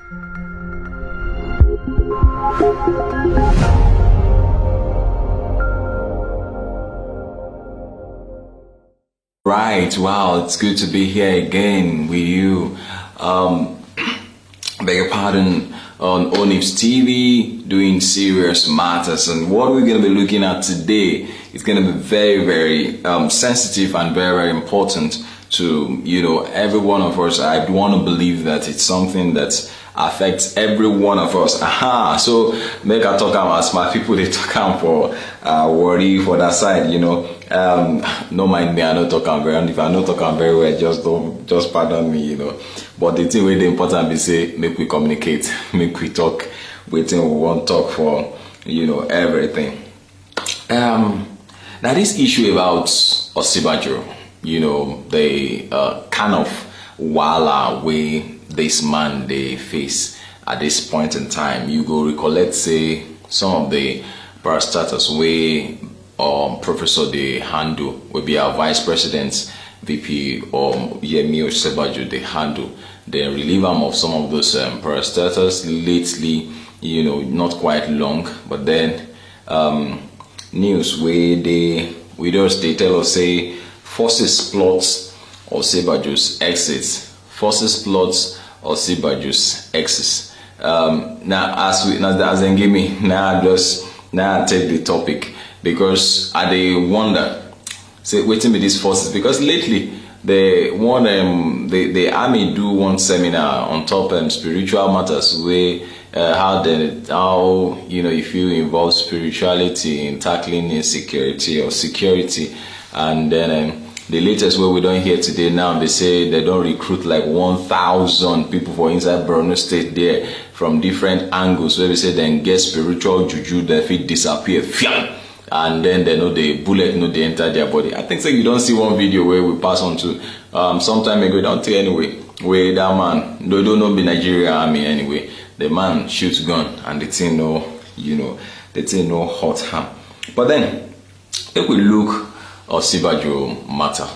Right, wow, it's good to be here again with you. Beg your pardon, on ONIF's TV, doing serious matters. And what we're going to be looking at today is going to be very, very sensitive and very, very important to, every one of us. I want to believe that it's something that affects every one of us. Aha! So make I talk about smart people, they talk for worry for that side, no mind me, I don't talk very, if I don't talk very well, just pardon me, But the thing with the important is say make we communicate, make we talk, waiting we want talk for everything. Now this issue about OSINBAJO, the kind of wala way this man they face at this point in time. You go recollect say some of the parastatals way Professor they handle will be our Vice President VP or Yemi OSINBAJO they handle. They relieve them of some of those parastatals lately, not quite long, but then news where we tell us say forces plots OSINBAJO's exits. Forces plots OSINBAJO's exits. Now as they give me now I take the topic because I wonder say waiting with these forces because lately they want the army do one seminar on top spiritual matters where how if you involve spirituality in tackling insecurity or security, and then the latest way we don't hear today now, they say they don't recruit like 1,000 people for inside Borno State there from different angles where we say then get spiritual juju, their feet disappear, and then they know the bullet they enter their body. I think so you don't see one video where we pass on to some time ago, don't tell anyway, where that man, they don't know the Nigerian army anyway. The man shoots gun and the thing no hot harm. But then if we look OSINBAJO matter,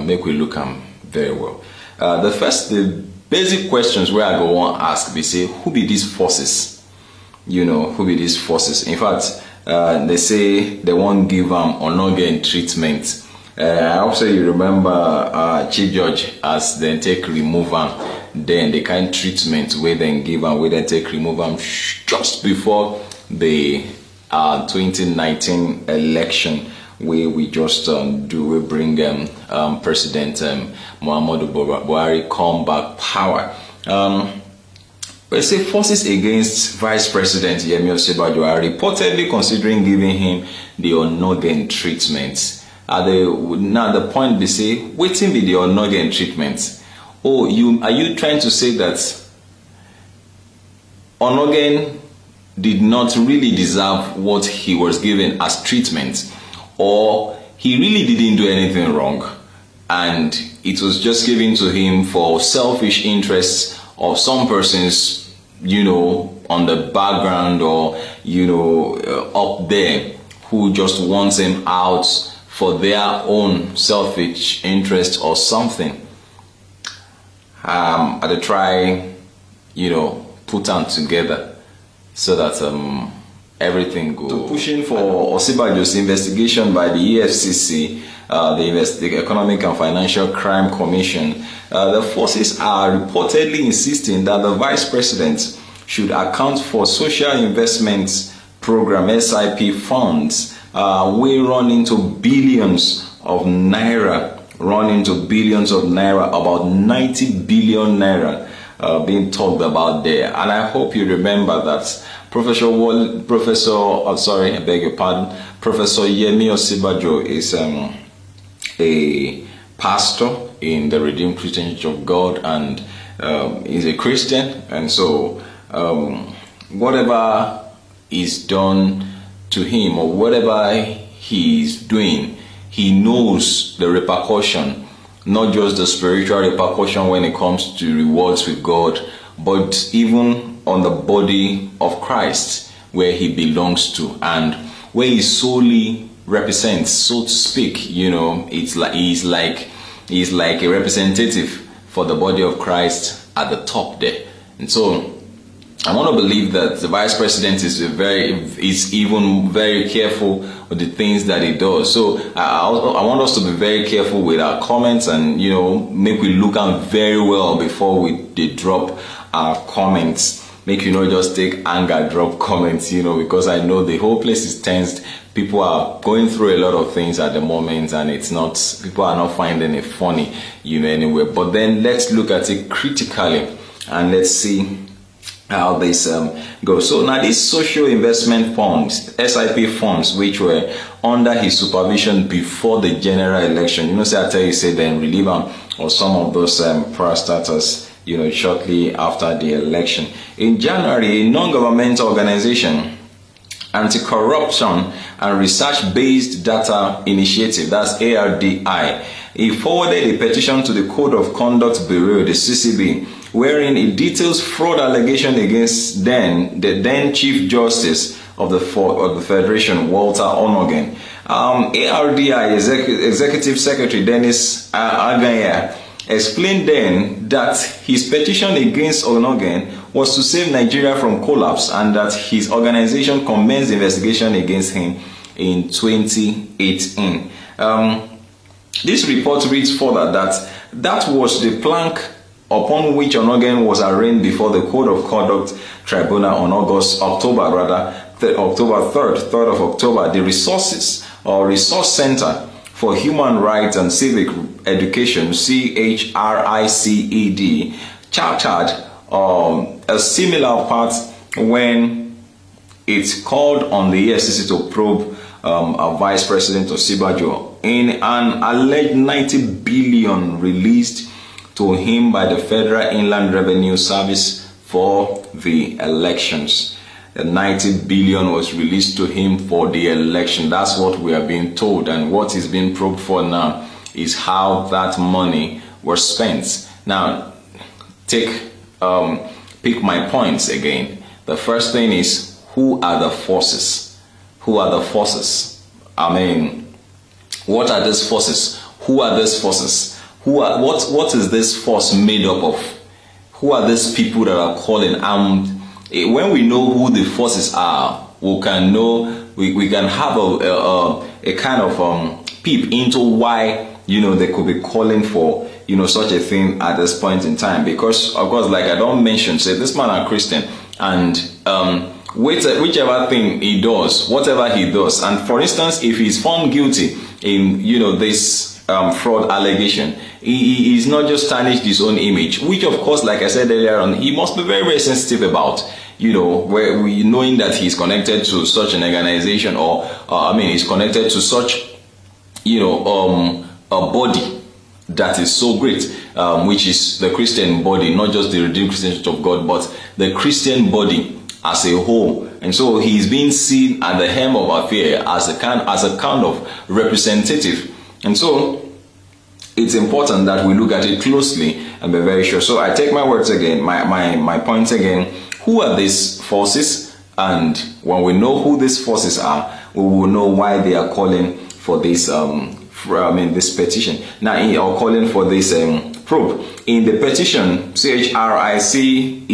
make we look very well. The basic questions where I go on ask, they say, who be these forces? Who be these forces? In fact, they say they won't give ONNOGHEN treatment. I hope so you remember Chief Judge as they take remove then the kind treatment where they give where they take remove just before the 2019 election. We just we bring President Muhammadu Buhari come back power. But say forces against Vice President Yemi OSINBAJO are reportedly considering giving him the ONNOGHEN treatment. Now the point they say, waiting with the ONNOGHEN treatment. Oh, are you trying to say that ONNOGHEN did not really deserve what he was given as treatment? Or he really didn't do anything wrong and it was just given to him for selfish interests of some persons, on the background or, up there who just wants him out for their own selfish interest or something. I try, put them together so that everything goes. Pushing for OSINBAJO's investigation by the EFCC, the Economic and Financial Crime Commission, the forces are reportedly insisting that the Vice President should account for social investments program (SIP) funds, we run into billions of naira, about 90 billion naira being talked about there. And I hope you remember that Professor Yemi OSINBAJO is a pastor in the Redeemed Christian Church of God, and is a Christian, and so whatever is done to him or whatever he is doing, he knows the repercussion, not just the spiritual repercussion when it comes to rewards with God, but even on the body of Christ where he belongs to and where he solely represents, so to speak. It's like he's like a representative for the body of Christ at the top there. And so I want to believe that the vice president is even very careful with the things that he does. So I want us to be very careful with our comments, and make we look out very well before they drop our comments. Make just take anger, drop comments, because I know the whole place is tensed. People are going through a lot of things at the moment, and people are not finding it funny, anyway. But then let's look at it critically and let's see how this goes. So now these social investment funds, SIP funds, which were under his supervision before the general election, say I tell you, say then relieve him or some of those parastatals, shortly after the election. In January, a non-governmental organization, Anti-Corruption and Research-Based Data Initiative, that's ARDI, he forwarded a petition to the Code of Conduct Bureau, the CCB, wherein it details fraud allegation against the then Chief Justice of the Federation, Walter Onnoghen. ARDI Executive Secretary Dennis Aganya explained then that his petition against Onnoghen was to save Nigeria from collapse, and that his organization commenced investigation against him in 2018. This report reads further that was the plank upon which Onnoghen was arraigned before the Code of Conduct Tribunal on October 3rd of October. The Resource Center for Human Rights and Civic Education, CHRICED, chartered a similar part when it called on the EFCC to probe Vice President OSINBAJO in an alleged 90 billion released to him by the Federal Inland Revenue Service for the elections. The 90 billion was released to him for the election. That's what we are being told, and what is being probed for now is how that money was spent. Now, pick my points again. The first thing is, who are the forces? Who are the forces? I mean, what are these forces? Who are these forces? What is this force made up of? Who are these people that are calling? When we know who the forces are, we can know, we can have a kind of peep into why they could be calling for such a thing at this point in time. Because of course, like I don't mention, say this man are Christian, and whichever thing he does, whatever he does, and for instance, if he's found guilty in this fraud allegation, he is not just tarnished his own image, which of course, like I said earlier on, he must be very, very sensitive about, knowing that he's connected to such an organization, or he's connected to such a body that is so great, which is the Christian body, not just the Redeemed Christian Church of God, but the Christian body as a whole. And so he's being seen at the helm of affair as a kind of representative. And so it's important that we look at it closely and be very sure. So I take my words again, my points again. Who are these forces? And when we know who these forces are, we will know why they are calling for this this petition. Now, or calling for this probe. In the petition, CHRICED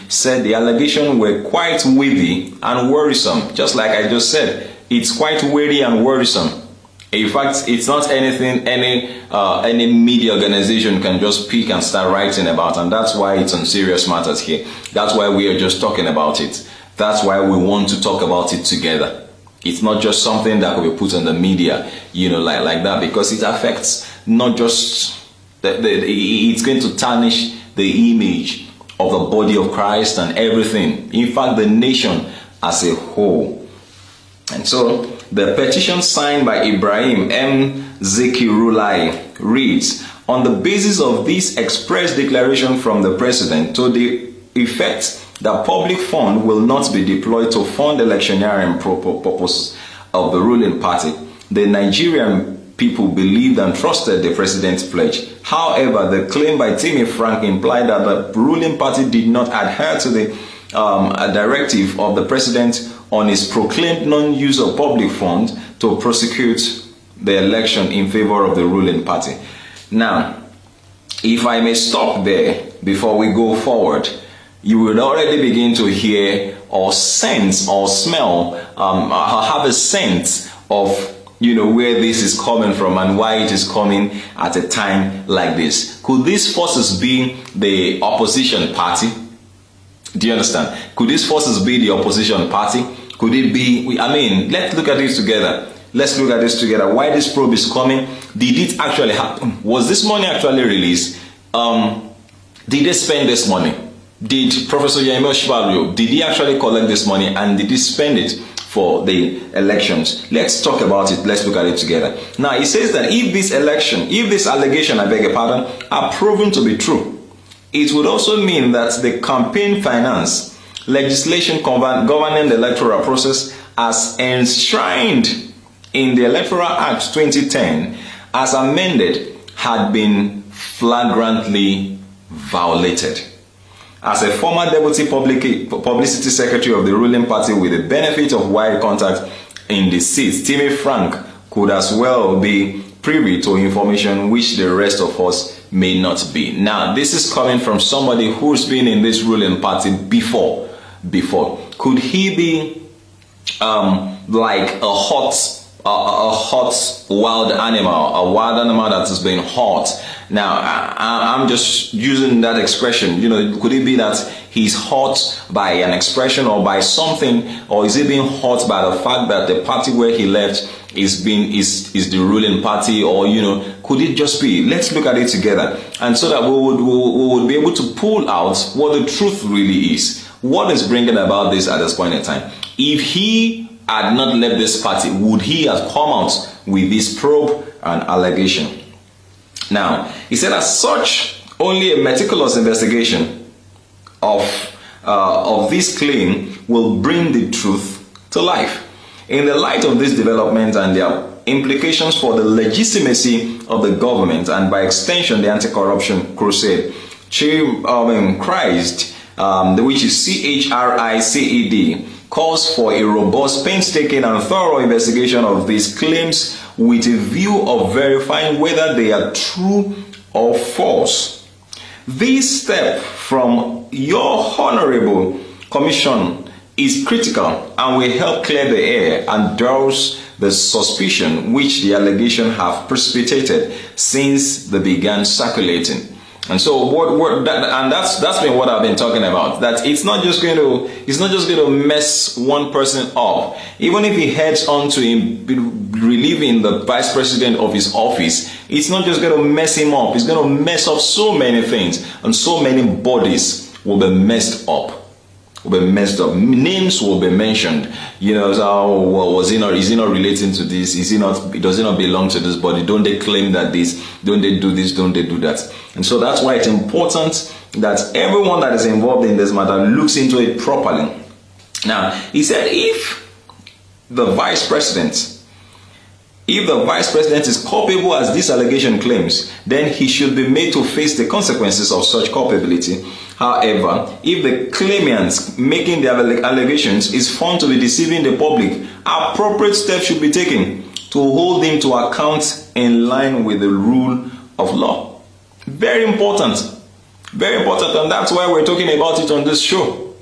said the allegations were quite weighty and worrisome. Just like I just said, it's quite weighty and worrisome. In fact, it's not anything any media organization can just pick and start writing about, and that's why it's on serious matters here. That's why we are just talking about it. That's why we want to talk about it together. It's not just something that could be put on the media, like that, because it affects not just it's going to tarnish the image of the body of Christ and everything. In fact, the nation as a whole. And so the petition signed by Ibrahim M. Zekirulai reads, on the basis of this express declaration from the President to the effect that public fund will not be deployed to fund electioneering purposes of the ruling party, the Nigerian people believed and trusted the President's pledge. However, the claim by Timmy Frank implied that the ruling party did not adhere to the directive of the President on his proclaimed non-use of public funds to prosecute the election in favor of the ruling party. Now, if I may stop there before we go forward, you would already begin to hear or sense or smell, or have a sense of, where this is coming from and why it is coming at a time like this. Could these forces be the opposition party? Do you understand? Could these forces be the opposition party? Could it be, let's look at this together. Let's look at this together. Why this probe is coming? Did it actually happen? Was this money actually released? Did they spend this money? Did Professor Yemi Osinbajo, did he actually collect this money and did he spend it for the elections? Let's talk about it. Let's look at it together. Now, it says that if this allegation, I beg your pardon, are proven to be true, it would also mean that the campaign finance legislation governing the electoral process as enshrined in the Electoral Act 2010 as amended had been flagrantly violated. As a former Deputy Publicity Secretary of the ruling party with the benefit of wide contact in the seat, Timmy Frank could as well be privy to information which the rest of us may not be. Now, this is coming from somebody who's been in this ruling party before. Could he be like a hot wild animal, a wild animal that has been hot? Now, I'm just using that expression. Could it be that he's hot by an expression or by something, or is he being hot by the fact that the party where he left is the ruling party, or could it just be? Let's look at it together, and so that we would be able to pull out what the truth really is. What is bringing about this at this point in time? If he had not left this party, would he have come out with this probe and allegation? Now, he said as such, only a meticulous investigation of this claim will bring the truth to life. In the light of this development and their implications for the legitimacy of the government and by extension the anti-corruption crusade, Christ, which is CHRICED, calls for a robust, painstaking and thorough investigation of these claims with a view of verifying whether they are true or false. This step from your honorable commission is critical and will help clear the air and douse the suspicion which the allegation have precipitated since they began circulating. And so that's been what I've been talking about. That it's not just going to mess one person up. Even if he heads on to relieving the vice president of his office, it's not just going to mess him up. It's going to mess up so many things, and so many bodies will be messed up. Names will be mentioned. Is he not relating to this? Does he not belong to this body? Don't they claim that this? Don't they do this? Don't they do that? And so that's why it's important that everyone that is involved in this matter looks into it properly. Now, he said if the vice president is culpable as this allegation claims, then he should be made to face the consequences of such culpability. However, if the claimant making the allegations is found to be deceiving the public, appropriate steps should be taken to hold him to account in line with the rule of law. Very important, and that's why we're talking about it on this show.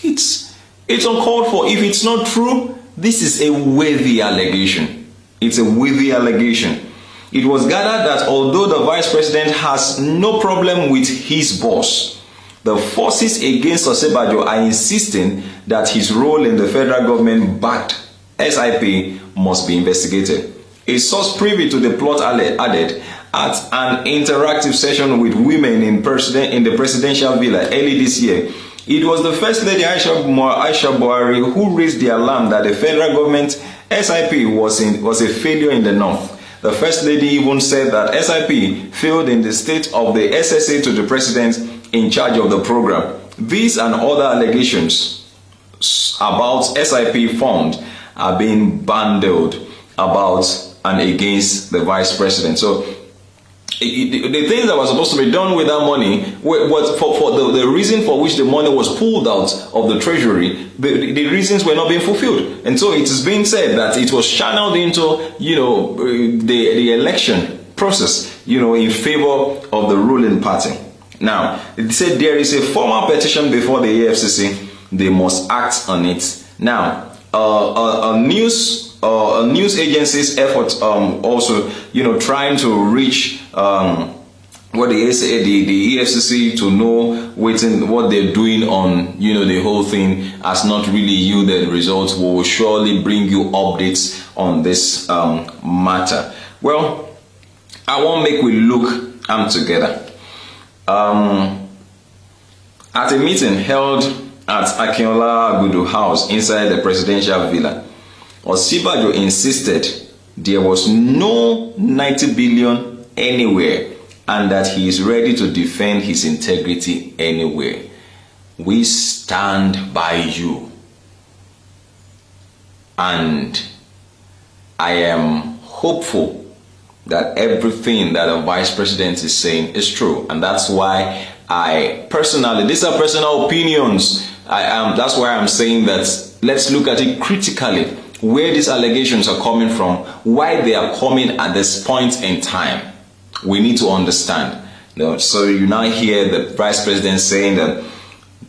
It's uncalled for. If it's not true, this is a worthy allegation. It's a worthy allegation. It was gathered that although the vice president has no problem with his boss, the forces against OSINBAJO are insisting that his role in the federal government-backed SIP must be investigated. A source privy to the plot added at an interactive session with women in the presidential villa early this year, it was the First Lady Aisha Buhari who raised the alarm that the federal government SIP was a failure in the north. The First Lady even said that SIP failed in the state of the SSA to the president in charge of the program. These and other allegations about SIP fund are being bandied about and against the vice president. So the things that were supposed to be done with that money, for the reason for which the money was pulled out of the treasury, the reasons were not being fulfilled. And so it is being said that it was channeled into, the election process, in favor of the ruling party. Now, it said there is a formal petition before the AFCC. They must act on it. Now, a news agency's efforts also, trying to reach what the EFCC to know what they're doing on the whole thing has not really yielded results. We will surely bring you updates on this matter. Well, I want make we look together. At a meeting held at Akinola Agudu House inside the presidential villa, OSINBAJO insisted there was no 90 billion anywhere and that he is ready to defend his integrity anywhere. We stand by you. And I am hopeful that everything that the vice president is saying is true. And that's why I personally, these are personal opinions. That's why I'm saying that let's look at it critically, where these allegations are coming from, why they are coming at this point in time. We need to understand. So you now hear the vice president saying that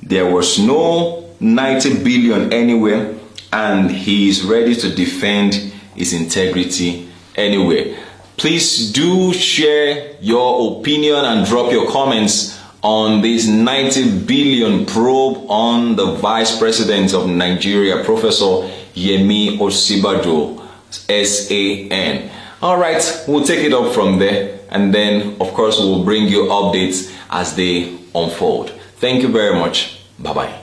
there was no 90 billion anywhere and he is ready to defend his integrity anywhere. Please do share your opinion and drop your comments on this 90 billion probe on the Vice President of Nigeria, Professor Yemi OSINBAJO, SAN. All right, we'll take it up from there, and then, of course, we'll bring you updates as they unfold. Thank you very much. Bye-bye.